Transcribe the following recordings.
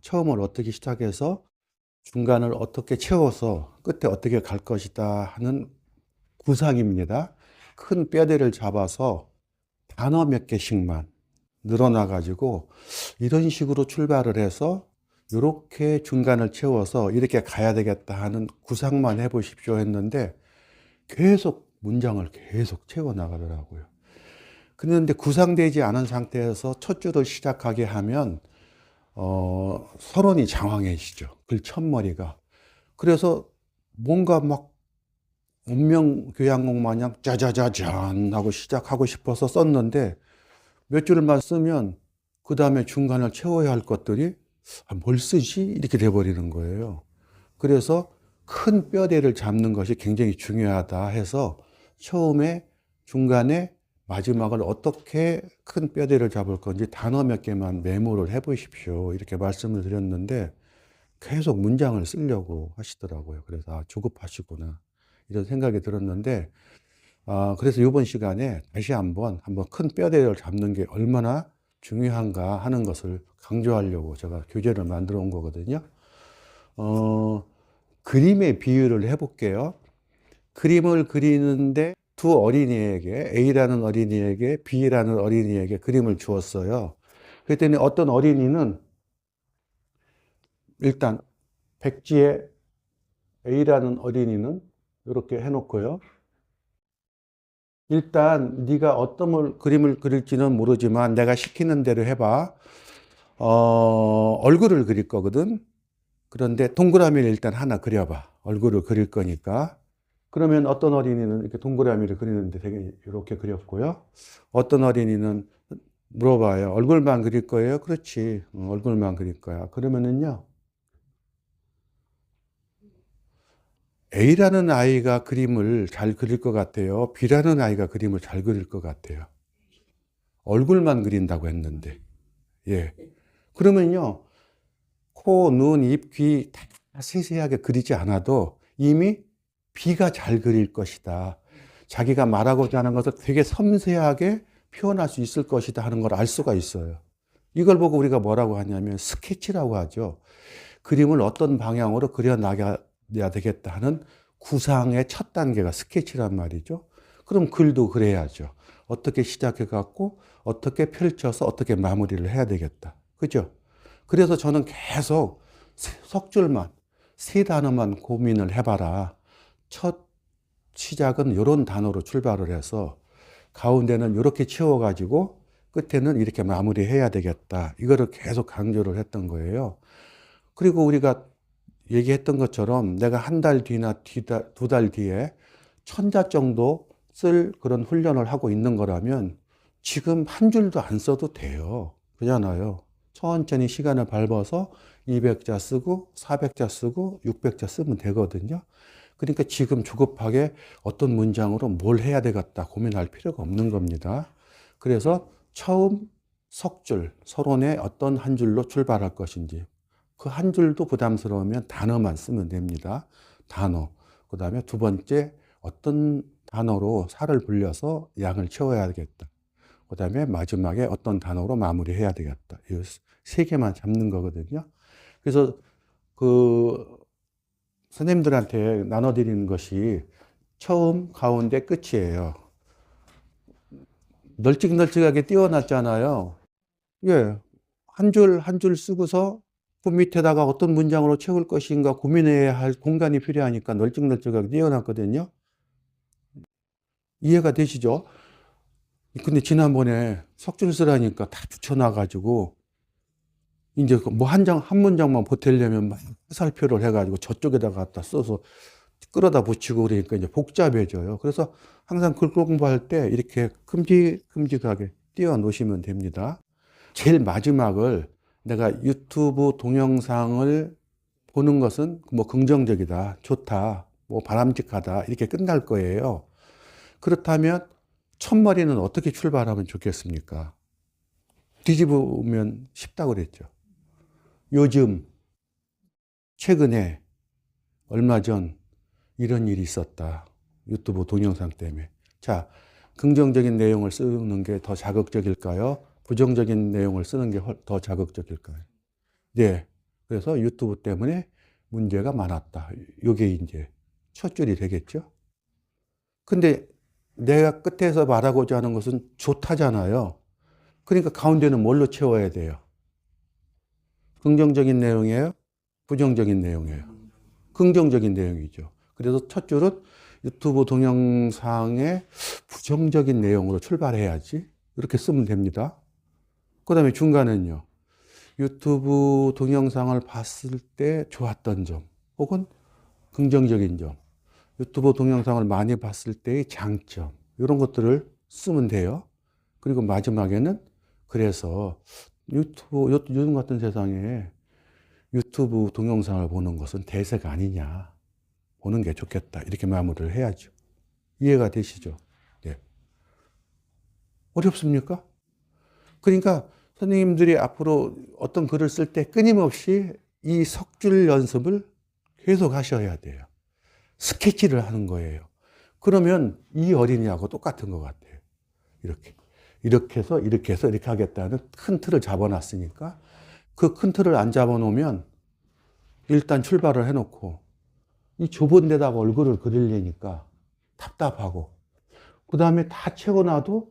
처음을 어떻게 시작해서 중간을 어떻게 채워서 끝에 어떻게 갈 것이다 하는 구상입니다. 큰 뼈대를 잡아서 단어 몇 개씩만 늘어나 가지고 이런 식으로 출발을 해서 이렇게 중간을 채워서 이렇게 가야 되겠다 하는 구상만 해 보십시오 했는데 계속 문장을 계속 채워 나가더라고요. 그런데 구상되지 않은 상태에서 첫 줄을 시작하게 하면 서론이 장황해지죠. 글 첫머리가. 그래서 뭔가 막 운명교양곡 마냥 짜자자잔 하고 시작하고 싶어서 썼는데 몇 줄만 쓰면 그 다음에 중간을 채워야 할 것들이 뭘 쓰지? 이렇게 돼버리는 거예요. 그래서 큰 뼈대를 잡는 것이 굉장히 중요하다 해서 처음에 중간에 마지막을 어떻게 큰 뼈대를 잡을 건지 단어 몇 개만 메모를 해 보십시오. 이렇게 말씀을 드렸는데 계속 문장을 쓰려고 하시더라고요. 그래서 아, 조급하시구나. 이런 생각이 들었는데, 그래서 이번 시간에 다시 한번 큰 뼈대를 잡는 게 얼마나 중요한가 하는 것을 강조하려고 제가 교재를 만들어 온 거거든요. 그림의 비유를 해볼게요. 그림을 그리는데 두 어린이에게, A라는 어린이에게 B라는 어린이에게 그림을 주었어요. 그랬더니 어떤 어린이는 일단 백지에 A라는 어린이는 이렇게 해놓고요. 일단 네가 어떤 그림을 그릴지는 모르지만 내가 시키는 대로 해봐. 얼굴을 그릴 거거든. 그런데 동그라미를 일단 하나 그려봐. 얼굴을 그릴 거니까. 그러면 어떤 어린이는 이렇게 동그라미를 그리는데 되게 이렇게 그렸고요. 어떤 어린이는 물어봐요. 얼굴만 그릴 거예요? 그렇지. 얼굴만 그릴 거야. 그러면은요. A라는 아이가 그림을 잘 그릴 것 같아요. B라는 아이가 그림을 잘 그릴 것 같아요. 얼굴만 그린다고 했는데. 예. 그러면요. 코, 눈, 입, 귀 다 세세하게 그리지 않아도 이미 B가 잘 그릴 것이다. 자기가 말하고자 하는 것을 되게 섬세하게 표현할 수 있을 것이다 하는 걸 알 수가 있어요. 이걸 보고 우리가 뭐라고 하냐면 스케치라고 하죠. 그림을 어떤 방향으로 그려나가야 되겠다 하는 구상의 첫 단계가 스케치란 말이죠. 그럼 글도 그래야죠. 어떻게 시작해 갖고 어떻게 펼쳐서 어떻게 마무리를 해야 되겠다. 그죠? 그래서 저는 계속 석 줄만, 세 단어만 고민을 해봐라. 첫 시작은 이런 단어로 출발을 해서 가운데는 이렇게 채워가지고 끝에는 이렇게 마무리해야 되겠다. 이거를 계속 강조를 했던 거예요. 그리고 우리가 얘기했던 것처럼 내가 한 달 뒤나 두 달 뒤에 천자 정도 쓸 그런 훈련을 하고 있는 거라면 지금 한 줄도 안 써도 돼요. 그렇잖아요. 천천히 시간을 밟아서 200자 쓰고 400자 쓰고 600자 쓰면 되거든요. 그러니까 지금 조급하게 어떤 문장으로 뭘 해야 되겠다 고민할 필요가 없는 겁니다. 그래서 처음 석 줄, 서론에 어떤 한 줄로 출발할 것인지 그 한 줄도 부담스러우면 단어만 쓰면 됩니다. 단어. 그 다음에 두 번째 어떤 단어로 살을 불려서 양을 채워야겠다. 그 다음에 마지막에 어떤 단어로 마무리해야 되겠다. 이 세 개만 잡는 거거든요. 그래서 그 선생님들한테 나눠드리는 것이 처음, 가운데, 끝이에요. 널찍널찍하게 띄워놨잖아요. 예. 한 줄 한 줄 쓰고서 그 밑에다가 어떤 문장으로 채울 것인가 고민해야 할 공간이 필요하니까 널찍널찍하게 띄워놨거든요. 이해가 되시죠? 근데 지난번에 석줄 쓰라니까 다 붙여놔가지고 이제 뭐 한 문장만 보태려면 막 살표를 해가지고 저쪽에다가 갖다 써서 끌어다 붙이고 그러니까 이제 복잡해져요. 그래서 항상 글 공부할 때 이렇게 큼직큼직하게 띄워 놓으시면 됩니다. 제일 마지막을 내가 유튜브 동영상을 보는 것은 뭐 긍정적이다, 좋다, 뭐 바람직하다 이렇게 끝날 거예요. 그렇다면 첫머리는 어떻게 출발하면 좋겠습니까? 뒤집으면 쉽다고 그랬죠. 요즘, 최근에, 얼마 전 이런 일이 있었다. 유튜브 동영상 때문에. 자, 긍정적인 내용을 쓰는 게 더 자극적일까요? 부정적인 내용을 쓰는 게 더 자극적일까요? 네. 그래서 유튜브 때문에 문제가 많았다. 이게 이제 첫 줄이 되겠죠. 근데 내가 끝에서 말하고자 하는 것은 좋다잖아요. 그러니까 가운데는 뭘로 채워야 돼요? 긍정적인 내용이에요? 부정적인 내용이에요? 긍정적인 내용이죠. 그래서 첫 줄은 유튜브 동영상의 부정적인 내용으로 출발해야지. 이렇게 쓰면 됩니다. 그 다음에 중간은요. 유튜브 동영상을 봤을 때 좋았던 점, 혹은 긍정적인 점, 유튜브 동영상을 많이 봤을 때의 장점, 이런 것들을 쓰면 돼요. 그리고 마지막에는 그래서 요즘 같은 세상에 유튜브 동영상을 보는 것은 대세가 아니냐. 보는 게 좋겠다. 이렇게 마무리를 해야죠. 이해가 되시죠? 네. 어렵습니까? 그러니까 선생님들이 앞으로 어떤 글을 쓸 때 끊임없이 이 석줄 연습을 계속 하셔야 돼요. 스케치를 하는 거예요. 그러면 이 어린이하고 똑같은 것 같아요. 이렇게 해서 이렇게 하겠다는 큰 틀을 잡아놨으니까 그 큰 틀을 안 잡아놓으면 일단 출발을 해놓고 이 좁은 데다가 얼굴을 그리려니까 답답하고, 그 다음에 다 채워놔도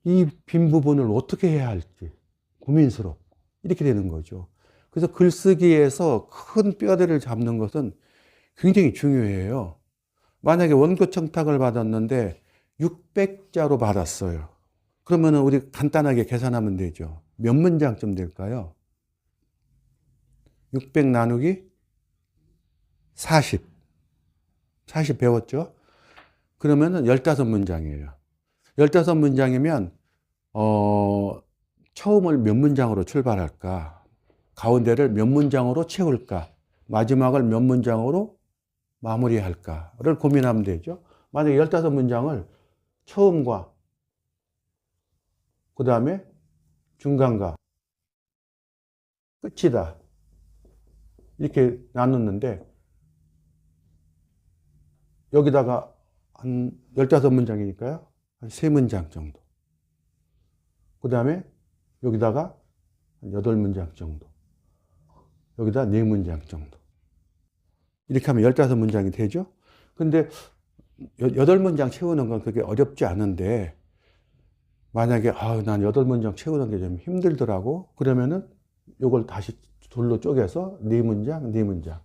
이 빈 부분을 어떻게 해야 할지 고민스럽고 이렇게 되는 거죠. 그래서 글쓰기에서 큰 뼈대를 잡는 것은 굉장히 중요해요. 만약에 원고 청탁을 받았는데 600자로 받았어요. 그러면 우리 간단하게 계산하면 되죠. 몇 문장쯤 될까요? 600 나누기 40. 40 배웠죠? 그러면은 15문장이에요. 15문장이면, 처음을 몇 문장으로 출발할까? 가운데를 몇 문장으로 채울까? 마지막을 몇 문장으로 마무리할까를 고민하면 되죠. 만약에 15문장을 처음과 그 다음에 중간과 끝이다. 이렇게 나눴는데 여기다가 한 15문장이니까요. 한 3문장 정도. 그 다음에 여기다가 한 8문장 정도. 여기다 4문장 정도. 이렇게 하면 15문장이 되죠. 근데 8문장 채우는 건 그게 어렵지 않은데, 만약에 난 8문장 채우는 게 좀 힘들더라고. 그러면은 이걸 다시 둘로 쪼개서 4문장, 4문장.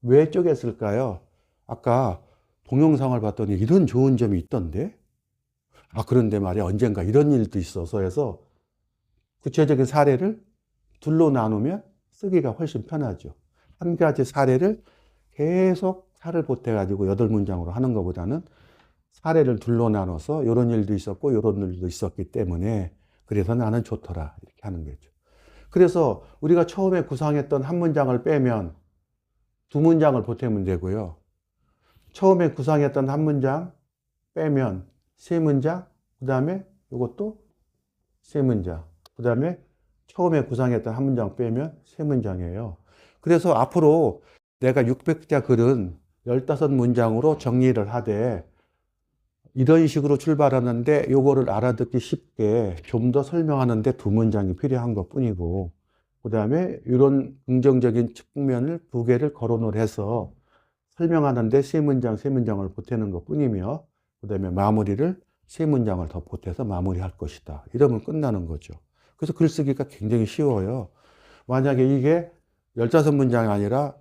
왜 쪼갰을까요? 아까 동영상을 봤더니 이런 좋은 점이 있던데? 그런데 말이야, 언젠가 이런 일도 있어서 해서 구체적인 사례를 둘로 나누면 쓰기가 훨씬 편하죠. 한 가지 사례를 계속 살을 보태가지고 8문장으로 하는 것보다는 사례를 둘로 나눠서 이런 일도 있었고 이런 일도 있었기 때문에 그래서 나는 좋더라. 이렇게 하는 거죠. 그래서 우리가 처음에 구상했던 한 문장을 빼면 2문장을 보태면 되고요. 처음에 구상했던 한 문장 빼면 3문장, 그 다음에 이것도 3문장, 그 다음에 처음에 구상했던 한 문장 빼면 3문장이에요. 그래서 앞으로 내가 600자 글은 15문장으로 정리를 하되 이런 식으로 출발하는데 요거를 알아듣기 쉽게 좀 더 설명하는데 2문장이 필요한 것 뿐이고, 그 다음에 이런 긍정적인 측면을 2개를 거론을 해서 설명하는데 3문장, 3문장을 보태는 것 뿐이며, 그 다음에 마무리를 3문장을 더 보태서 마무리할 것이다. 이러면 끝나는 거죠. 그래서 글쓰기가 굉장히 쉬워요. 만약에 이게 15문장이 아니라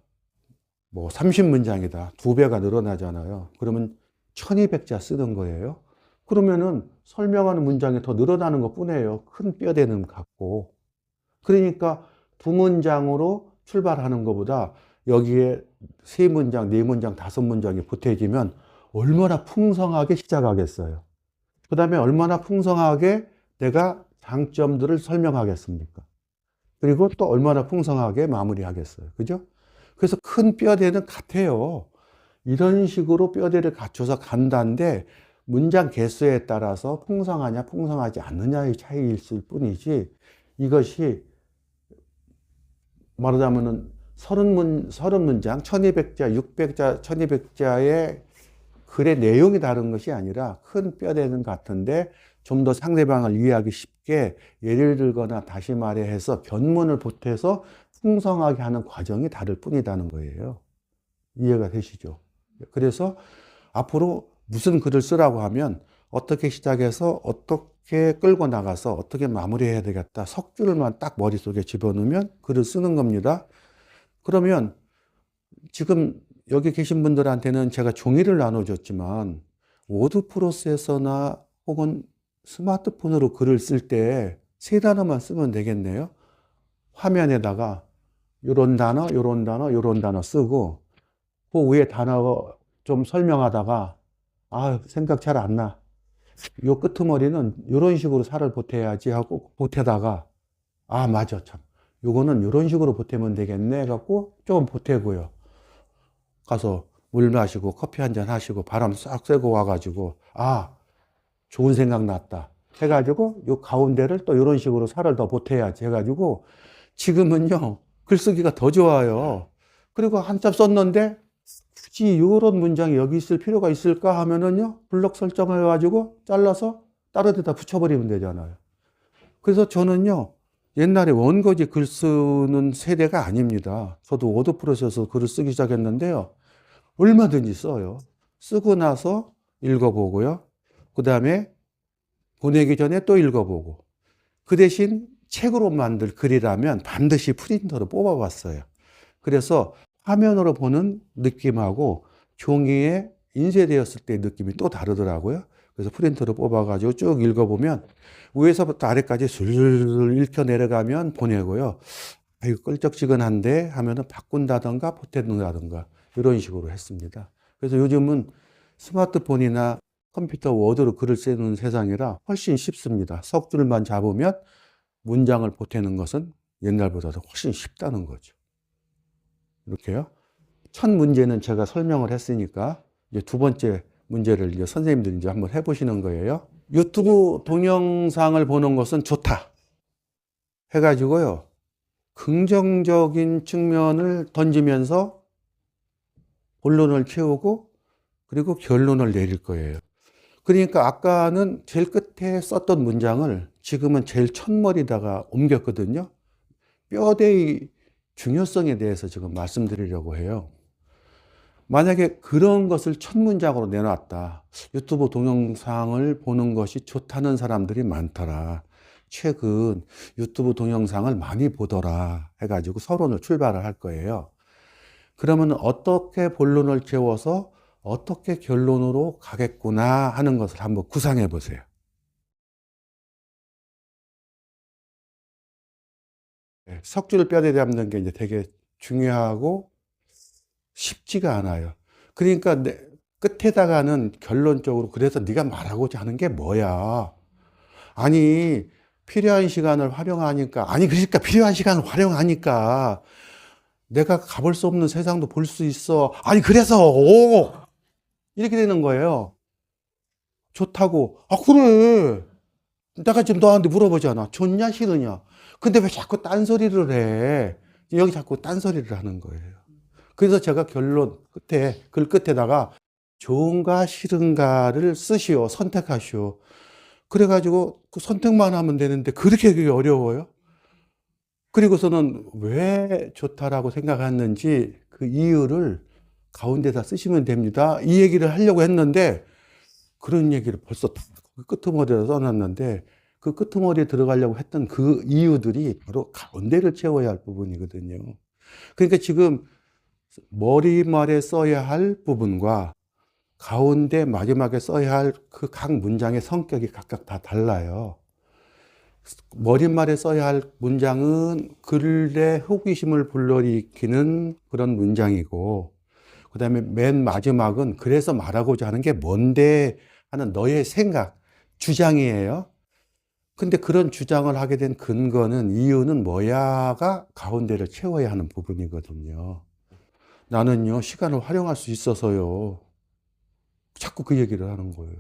뭐 30문장이다. 2배가 늘어나잖아요. 그러면 1200자 쓰는 거예요. 그러면은 설명하는 문장이 더 늘어나는 것 뿐이에요. 큰 뼈대는 같고. 그러니까 2문장으로 출발하는 것보다 여기에 3문장, 4문장, 5문장이 보태지면 얼마나 풍성하게 시작하겠어요. 그 다음에 얼마나 풍성하게 내가 장점들을 설명하겠습니까? 그리고 또 얼마나 풍성하게 마무리하겠어요. 그죠? 그래서 큰 뼈대는 같아요. 이런 식으로 뼈대를 갖춰서 간다는데 문장 개수에 따라서 풍성하냐 풍성하지 않느냐의 차이일 뿐이지, 이것이 말하자면은 30문장, 1200자, 600자, 1200자의 글의 내용이 다른 것이 아니라 큰 뼈대는 같은데 좀 더 상대방을 이해하기 쉽게 예를 들거나 다시 말해서 변문을 보태서 풍성하게 하는 과정이 다를 뿐이라는 거예요. 이해가 되시죠? 그래서 앞으로 무슨 글을 쓰라고 하면 어떻게 시작해서 어떻게 끌고 나가서 어떻게 마무리해야 되겠다. 석 줄만 딱 머릿속에 집어넣으면 글을 쓰는 겁니다. 그러면 지금 여기 계신 분들한테는 제가 종이를 나눠줬지만 워드 프로세서나 혹은 스마트폰으로 글을 쓸 때 세 단어만 쓰면 되겠네요. 화면에다가 요런 단어, 요런 단어, 요런 단어 쓰고 그 위에 단어 좀 설명하다가 생각 잘 안 나. 요 끄트머리는 요런 식으로 살을 보태야지 하고 보태다가 맞아 참. 요거는 요런 식으로 보태면 되겠네 갖고 좀 보태고요. 가서 물 마시고 커피 한잔 하시고 바람 싹 쐬고 와가지고 좋은 생각 났다 해가지고 요 가운데를 또 이런 식으로 살을 더 보태야지 해가지고 지금은요 글쓰기가 더 좋아요. 그리고 한참 썼는데 굳이 이런 문장이 여기 있을 필요가 있을까 하면은요 블럭 설정해가지고 잘라서 다른 데다 붙여버리면 되잖아요. 그래서 저는요 옛날에 원고지 글 쓰는 세대가 아닙니다. 저도 워드 프로세서 글을 쓰기 시작했는데요 얼마든지 써요. 쓰고 나서 읽어보고요. 그 다음에 보내기 전에 또 읽어보고. 그 대신 책으로 만들 글이라면 반드시 프린터로 뽑아봤어요. 그래서 화면으로 보는 느낌하고 종이에 인쇄되었을 때의 느낌이 또 다르더라고요. 그래서 프린터로 뽑아가지고 쭉 읽어보면 위에서부터 아래까지 슬슬 읽혀 내려가면 보내고요. 이거 끌적지근한데 하면은 바꾼다던가 보탠다던가 이런 식으로 했습니다. 그래서 요즘은 스마트폰이나 컴퓨터 워드로 글을 쓰는 세상이라 훨씬 쉽습니다. 석 줄만 잡으면 문장을 보태는 것은 옛날보다도 훨씬 쉽다는 거죠. 이렇게요. 첫 문제는 제가 설명을 했으니까 이제 두 번째 문제를 이제 선생님들이 이제 한번 해보시는 거예요. 유튜브 동영상을 보는 것은 좋다 해가지고요. 긍정적인 측면을 던지면서 본론을 채우고 그리고 결론을 내릴 거예요. 그러니까 아까는 제일 끝에 썼던 문장을 지금은 제일 첫머리다가 옮겼거든요. 뼈대의 중요성에 대해서 지금 말씀드리려고 해요. 만약에 그런 것을 첫 문장으로 내놨다. 유튜브 동영상을 보는 것이 좋다는 사람들이 많더라. 최근 유튜브 동영상을 많이 보더라 해가지고 서론을 출발을 할 거예요. 그러면 어떻게 본론을 채워서 어떻게 결론으로 가겠구나 하는 것을 한번 구상해 보세요. 석줄 뼈대 잡는 게 이제 되게 중요하고 쉽지가 않아요. 그러니까 끝에다가는 결론적으로 그래서 네가 말하고자 하는 게 뭐야? 아니 필요한 시간을 활용하니까 그러니까 필요한 시간을 활용하니까 내가 가볼 수 없는 세상도 볼 수 있어. 그래서 이렇게 되는 거예요. 좋다고. 그래. 내가 지금 너한테 물어보잖아. 좋냐, 싫으냐. 근데 왜 자꾸 딴소리를 해? 여기 자꾸 딴소리를 하는 거예요. 그래서 제가 결론 끝에, 글 끝에다가 좋은가, 싫은가를 쓰시오. 선택하시오. 그래가지고 그 선택만 하면 되는데 그렇게 그게 어려워요? 그리고서는 왜 좋다라고 생각했는지 그 이유를 가운데다 쓰시면 됩니다. 이 얘기를 하려고 했는데 그런 얘기를 벌써 끄트머리에 써놨는데 그 끄트머리에 들어가려고 했던 그 이유들이 바로 가운데를 채워야 할 부분이거든요. 그러니까 지금 머리말에 써야 할 부분과 가운데 마지막에 써야 할 그 각 문장의 성격이 각각 다 달라요. 머릿말에 써야 할 문장은 글의 호기심을 불러일으키는 그런 문장이고, 그 다음에 맨 마지막은 그래서 말하고자 하는 게 뭔데 하는 너의 생각, 주장이에요. 근데 그런 주장을 하게 된 근거는, 이유는 뭐야가 가운데를 채워야 하는 부분이거든요. 나는요, 시간을 활용할 수 있어서요. 자꾸 그 얘기를 하는 거예요.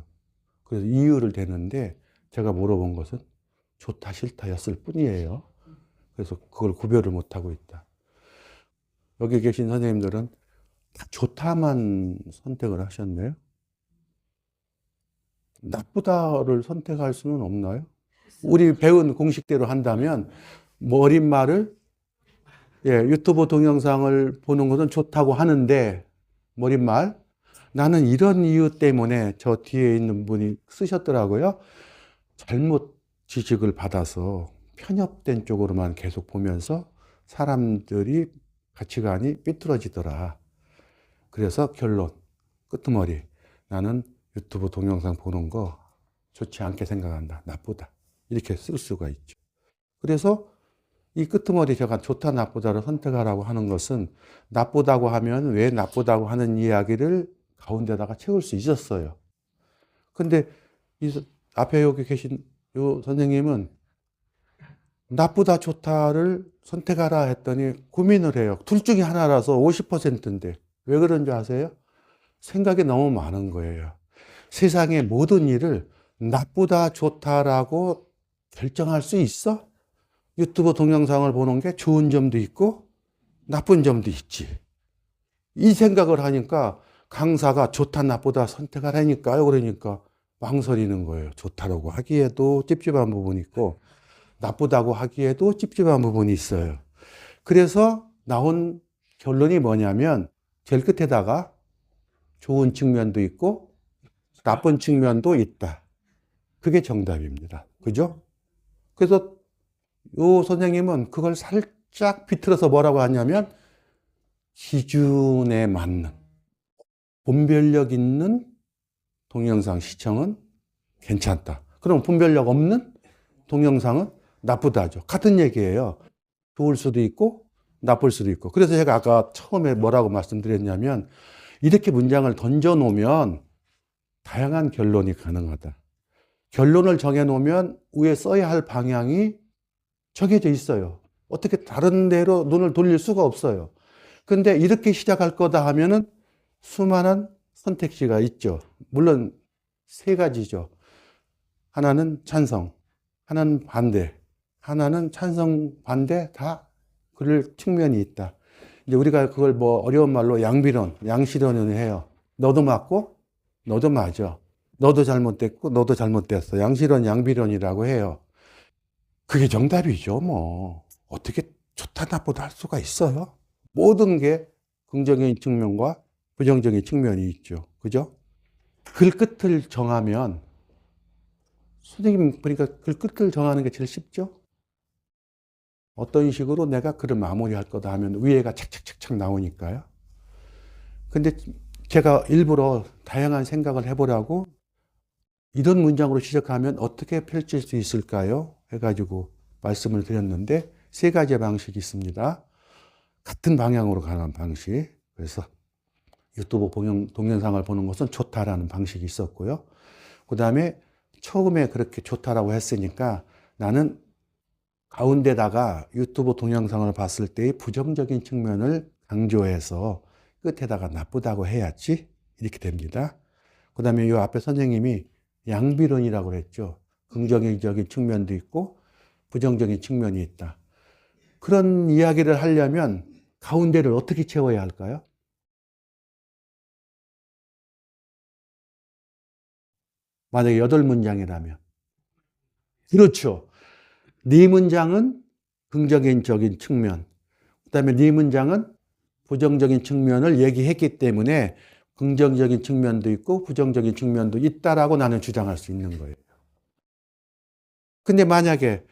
그래서 이유를 대는데 제가 물어본 것은 좋다 싫다였을 뿐이에요. 그래서 그걸 구별을 못하고 있다. 여기 계신 선생님들은 다 좋다만 선택을 하셨네요. 나쁘다를 선택할 수는 없나요? 우리 배운 공식대로 한다면 머릿말을 예, 유튜브 동영상을 보는 것은 좋다고 하는데, 머릿말, 나는 이런 이유 때문에 저 뒤에 있는 분이 쓰셨더라고요. 잘못 지식을 받아서 편협된 쪽으로만 계속 보면서 사람들이 가치관이 삐뚤어지더라. 그래서 결론, 끄트머리. 나는 유튜브 동영상 보는 거 좋지 않게 생각한다. 나쁘다. 이렇게 쓸 수가 있죠. 그래서 이 끄트머리 제가 좋다, 나쁘다를 선택하라고 하는 것은 나쁘다고 하면 왜 나쁘다고 하는 이야기를 가운데다가 채울 수 있었어요. 근데 이 앞에 여기 계신 요 선생님은 나쁘다, 좋다를 선택하라 했더니 고민을 해요. 둘 중에 하나라서 50%인데 왜 그런 줄 아세요? 생각이 너무 많은 거예요. 세상의 모든 일을 나쁘다, 좋다라고 결정할 수 있어? 유튜브 동영상을 보는 게 좋은 점도 있고 나쁜 점도 있지. 이 생각을 하니까 강사가 좋다, 나쁘다 선택하라니까요. 그러니까 망설이는 거예요. 좋다라고 하기에도 찝찝한 부분이 있고 나쁘다고 하기에도 찝찝한 부분이 있어요. 그래서 나온 결론이 뭐냐면 제일 끝에다가 좋은 측면도 있고 나쁜 측면도 있다. 그게 정답입니다. 그죠? 그래서 요 선생님은 그걸 살짝 비틀어서 뭐라고 하냐면 기준에 맞는 분별력 있는 동영상 시청은 괜찮다. 그럼 분별력 없는 동영상은 나쁘다죠. 같은 얘기예요. 좋을 수도 있고 나쁠 수도 있고. 그래서 제가 아까 처음에 뭐라고 말씀드렸냐면 이렇게 문장을 던져놓으면 다양한 결론이 가능하다. 결론을 정해놓으면 위에 써야 할 방향이 정해져 있어요. 어떻게 다른 데로 눈을 돌릴 수가 없어요. 근데 이렇게 시작할 거다 하면은 수많은 선택지가 있죠. 물론 세 가지죠. 하나는 찬성, 하나는 반대, 하나는 찬성, 반대 다 그럴 측면이 있다. 이제 우리가 그걸 뭐 어려운 말로 양비론, 양시론을 해요. 너도 맞고, 너도 맞아. 너도 잘못됐고, 너도 잘못됐어. 양시론, 양비론이라고 해요. 그게 정답이죠, 뭐. 어떻게 좋다, 나쁘다 할 수가 있어요? 모든 게 긍정적인 측면과 부정적인 측면이 있죠. 그죠? 글 끝을 정하면, 선생님, 그러니까 글 끝을 정하는 게 제일 쉽죠? 어떤 식으로 내가 글을 마무리할 거다 하면 위에가 착착착착 나오니까요. 근데 제가 일부러 다양한 생각을 해보라고 이런 문장으로 시작하면 어떻게 펼칠 수 있을까요? 해가지고 말씀을 드렸는데 세 가지의 방식이 있습니다. 같은 방향으로 가는 방식. 그래서 유튜브 동영상을 보는 것은 좋다라는 방식이 있었고요. 그 다음에 처음에 그렇게 좋다라고 했으니까 나는 가운데다가 유튜브 동영상을 봤을 때의 부정적인 측면을 강조해서 끝에다가 나쁘다고 해야지 이렇게 됩니다. 그 다음에 이 앞에 선생님이 양비론이라고 그랬죠. 긍정적인 측면도 있고 부정적인 측면이 있다. 그런 이야기를 하려면 가운데를 어떻게 채워야 할까요? 만약에 8문장이라면. 그렇죠. 네 문장은 긍정적인 측면, 그 다음에 네 문장은 부정적인 측면을 얘기했기 때문에 긍정적인 측면도 있고 부정적인 측면도 있다라고 나는 주장할 수 있는 거예요. 근데 만약에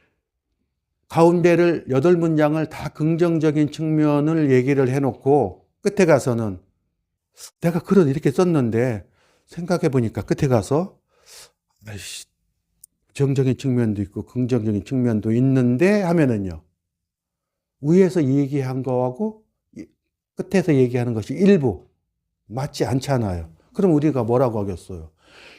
가운데를 8문장을 다 긍정적인 측면을 얘기를 해놓고 끝에 가서는 내가 글을 이렇게 썼는데 생각해 보니까 끝에 가서 아이씨, 부정적인 측면도 있고 긍정적인 측면도 있는데 하면은요. 위에서 얘기한 거하고 끝에서 얘기하는 것이 일부 맞지 않잖아요. 그럼 우리가 뭐라고 하겠어요?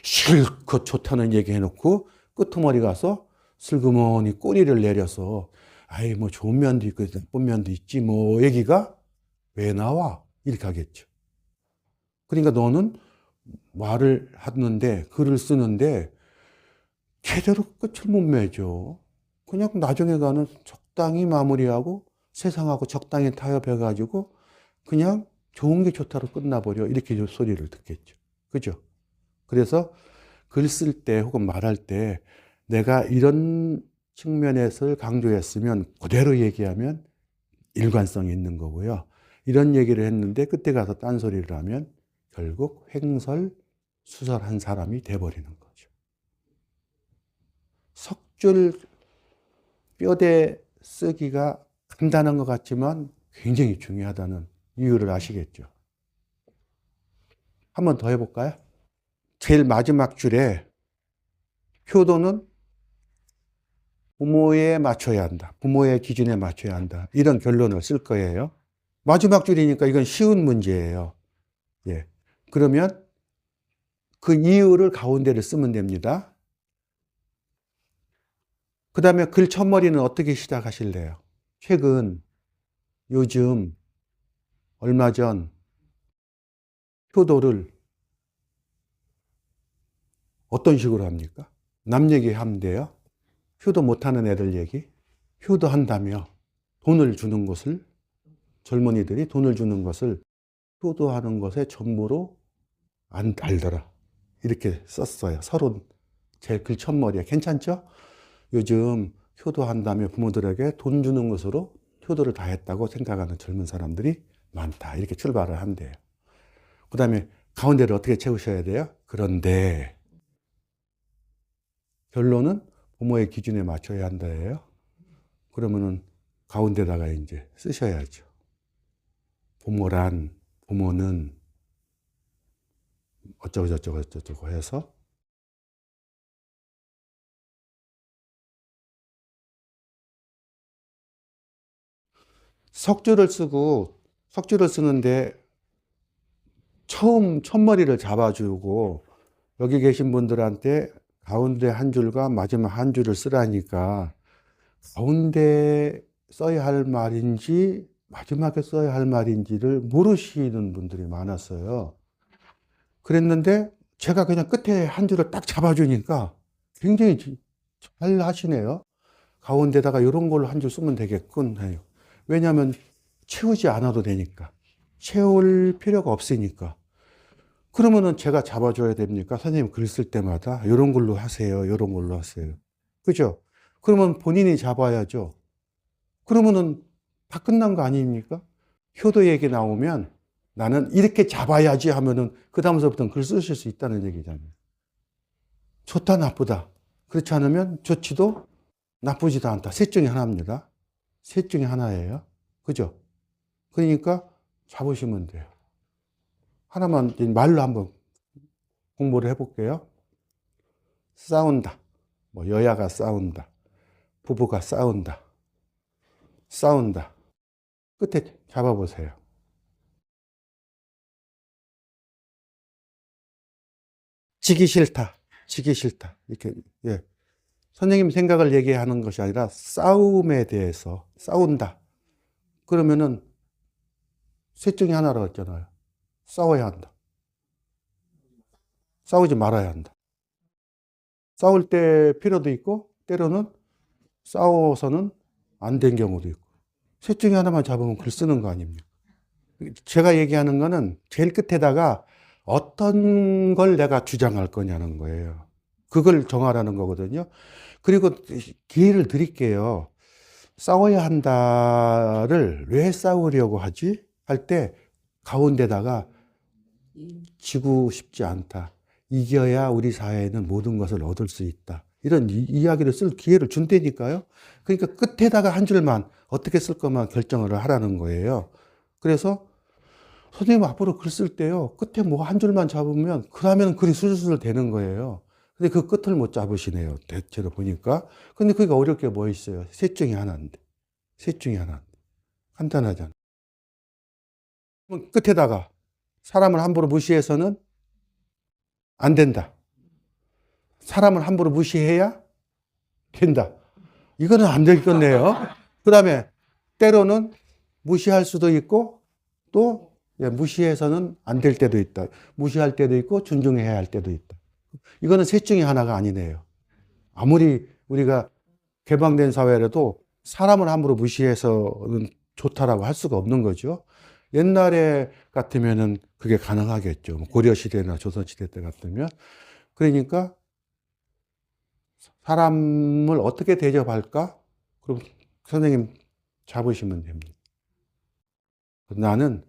실컷 좋다는 얘기 해놓고 끄트머리 가서 슬그머니 꼬리를 내려서 아이 뭐 좋은 면도 있고 나쁜 면도 있지 뭐 얘기가 왜 나와? 이렇게 하겠죠. 그러니까 너는 말을 하는데 글을 쓰는데 제대로 끝을 못 맺어. 그냥 나중에 가는 적당히 마무리하고 세상하고 적당히 타협해가지고 그냥 좋은 게 좋다로 끝나버려. 이렇게 소리를 듣겠죠. 그죠? 그래서 글 쓸 때 혹은 말할 때 내가 이런 측면에서 강조했으면 그대로 얘기하면 일관성이 있는 거고요. 이런 얘기를 했는데 그때 가서 딴소리를 하면 결국 횡설수설한 사람이 돼버리는 거죠. 석줄 뼈대 쓰기가 간단한 것 같지만 굉장히 중요하다는 이유를 아시겠죠. 한 번 더 해볼까요? 제일 마지막 줄에 효도는 부모에 맞춰야 한다. 부모의 기준에 맞춰야 한다. 이런 결론을 쓸 거예요. 마지막 줄이니까 이건 쉬운 문제예요. 예. 그러면 그 이유를 가운데를 쓰면 됩니다. 그 다음에 글 첫머리는 어떻게 시작하실래요? 최근, 요즘, 얼마 전, 효도를 어떤 식으로 합니까? 남 얘기하면 돼요. 효도 못하는 애들 얘기. 효도한다며 돈을 주는 것을, 젊은이들이 돈을 주는 것을 효도하는 것에 전부로 안 달더라. 이렇게 썼어요. 서론 제 글 첫머리에. 괜찮죠? 요즘 효도한다며 부모들에게 돈 주는 것으로 효도를 다 했다고 생각하는 젊은 사람들이 많다. 이렇게 출발을 한대요. 그 다음에 가운데를 어떻게 채우셔야 돼요? 그런데 결론은 부모의 기준에 맞춰야 한다예요. 그러면은 가운데다가 이제 쓰셔야죠. 부모는 어쩌고 해서 석줄을 쓰는데 처음 첫머리를 잡아주고 여기 계신 분들한테 가운데 한 줄과 마지막 한 줄을 쓰라니까 가운데 써야 할 말인지 마지막에 써야 할 말인지를 모르시는 분들이 많았어요. 그랬는데 제가 그냥 끝에 한 줄을 딱 잡아주니까 굉장히 잘 하시네요. 가운데다가 이런 걸로 한 줄 쓰면 되겠군 해요. 왜냐하면 채우지 않아도 되니까. 채울 필요가 없으니까. 그러면은 제가 잡아줘야 됩니까? 선생님 글 쓸 때마다 이런 걸로 하세요. 이런 걸로 하세요. 그죠? 그러면 본인이 잡아야죠. 그러면은 다 끝난 거 아닙니까? 효도 얘기 나오면 나는 이렇게 잡아야지 하면은 그다음서부터는 글 쓰실 수 있다는 얘기잖아요. 좋다, 나쁘다. 그렇지 않으면 좋지도 나쁘지도 않다. 셋 중에 하나입니다. 셋 중에 하나예요. 그죠? 그러니까 잡으시면 돼요. 하나만 말로 한번 공부를 해볼게요. 싸운다. 뭐 여야가 싸운다. 부부가 싸운다. 싸운다. 끝에 잡아보세요. 지기 싫다. 지기 싫다. 이렇게, 예. 선생님 생각을 얘기하는 것이 아니라 싸움에 대해서 싸운다. 그러면은 셋 중에 하나라고 했잖아요. 싸워야 한다. 싸우지 말아야 한다. 싸울 때 필요도 있고 때로는 싸워서는 안 된 경우도 있고. 셋 중에 하나만 잡으면 글 쓰는 거 아닙니까? 제가 얘기하는 거는 제일 끝에다가 어떤 걸 내가 주장할 거냐는 거예요. 그걸 정하라는 거거든요. 그리고 기회를 드릴게요. 싸워야 한다를 왜 싸우려고 하지? 할 때 가운데다가 지고 싶지 않다. 이겨야 우리 사회에는 모든 것을 얻을 수 있다. 이런 이야기를 쓸 기회를 준다니까요. 그러니까 끝에다가 한 줄만 어떻게 쓸 것만 결정을 하라는 거예요. 그래서 선생님 앞으로 글 쓸 때요. 끝에 뭐 한 줄만 잡으면 그 다음에는 글이 술술 되는 거예요. 근데 그 끝을 못 잡으시네요. 대체로 보니까. 근데 그게 어려울 게 뭐 있어요. 셋 중에 하나인데. 셋 중에 하나. 간단하잖아. 끝에다가 사람을 함부로 무시해서는 안 된다. 사람을 함부로 무시해야 된다. 이거는 안 될 건데요. 그 다음에 때로는 무시할 수도 있고 또 무시해서는 안 될 때도 있다. 무시할 때도 있고 존중해야 할 때도 있다. 이거는 셋 중에 하나가 아니네요. 아무리 우리가 개방된 사회라도 사람을 함부로 무시해서는 좋다라고 할 수가 없는 거죠. 옛날에 같으면은 그게 가능하겠죠. 고려시대나 조선시대 때 같으면. 그러니까 사람을 어떻게 대접할까? 그럼 선생님 잡으시면 됩니다. 나는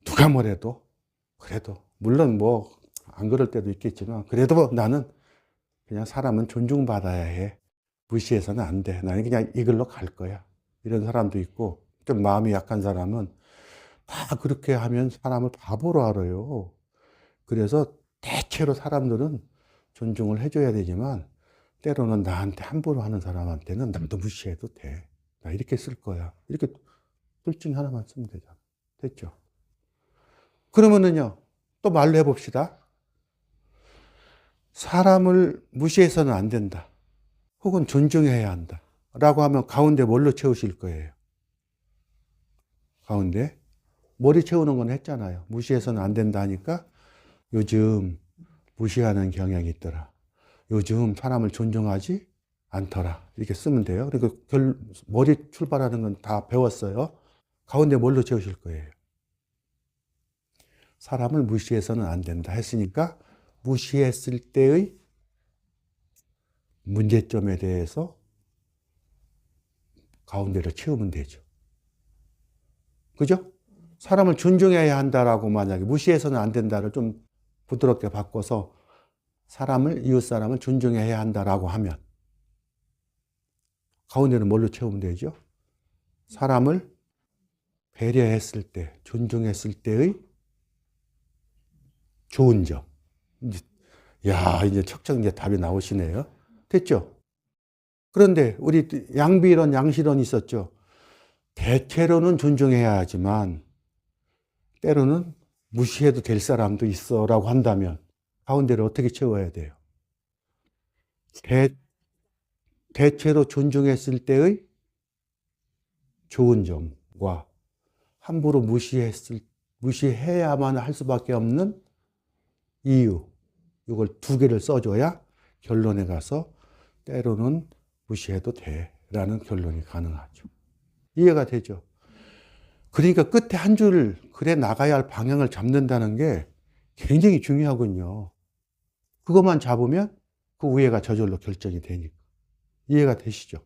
누가 뭐래도 그래도 물론 뭐 안 그럴 때도 있겠지만 그래도 나는 그냥 사람은 존중받아야 해. 무시해서는 안 돼. 나는 그냥 이 길로 갈 거야. 이런 사람도 있고 좀 마음이 약한 사람은 다 그렇게 하면 사람을 바보로 알아요. 그래서 대체로 사람들은 존중을 해줘야 되지만 때로는 나한테 함부로 하는 사람한테는 나도 무시해도 돼. 나 이렇게 쓸 거야. 이렇게 둘 중에 하나만 쓰면 되잖아. 됐죠? 그러면은요, 또 말로 해봅시다. 사람을 무시해서는 안 된다. 혹은 존중해야 한다. 라고 하면 가운데 뭘로 채우실 거예요? 가운데? 머리 채우는 건 했잖아요. 무시해서는 안 된다 하니까 요즘 무시하는 경향이 있더라. 요즘 사람을 존중하지 않더라. 이렇게 쓰면 돼요. 그리고 머리 출발하는 건 다 배웠어요. 가운데 뭘로 채우실 거예요? 사람을 무시해서는 안 된다 했으니까 무시했을 때의 문제점에 대해서 가운데로 채우면 되죠. 그죠? 사람을 존중해야 한다라고 만약에 무시해서는 안 된다를 좀 부드럽게 바꿔서 이웃 사람을 존중해야 한다라고 하면 가운데는 뭘로 채우면 되죠? 사람을 배려했을 때, 존중했을 때의 좋은 점. 이제 척척 이제 답이 나오시네요. 됐죠? 그런데 우리 양비론, 양시론이 있었죠. 대체로는 존중해야 하지만 때로는 무시해도 될 사람도 있어라고 한다면 가운데를 어떻게 채워야 돼요? 대체로 존중했을 때의 좋은 점과 함부로 무시해야만 할 수밖에 없는 이유, 이걸 두 개를 써줘야 결론에 가서 때로는 무시해도 돼라는 결론이 가능하죠. 이해가 되죠? 그러니까 끝에 한 줄 글에 나가야 할 방향을 잡는다는 게 굉장히 중요하군요. 그것만 잡으면 그 위에가 저절로 결정이 되니까. 이해가 되시죠?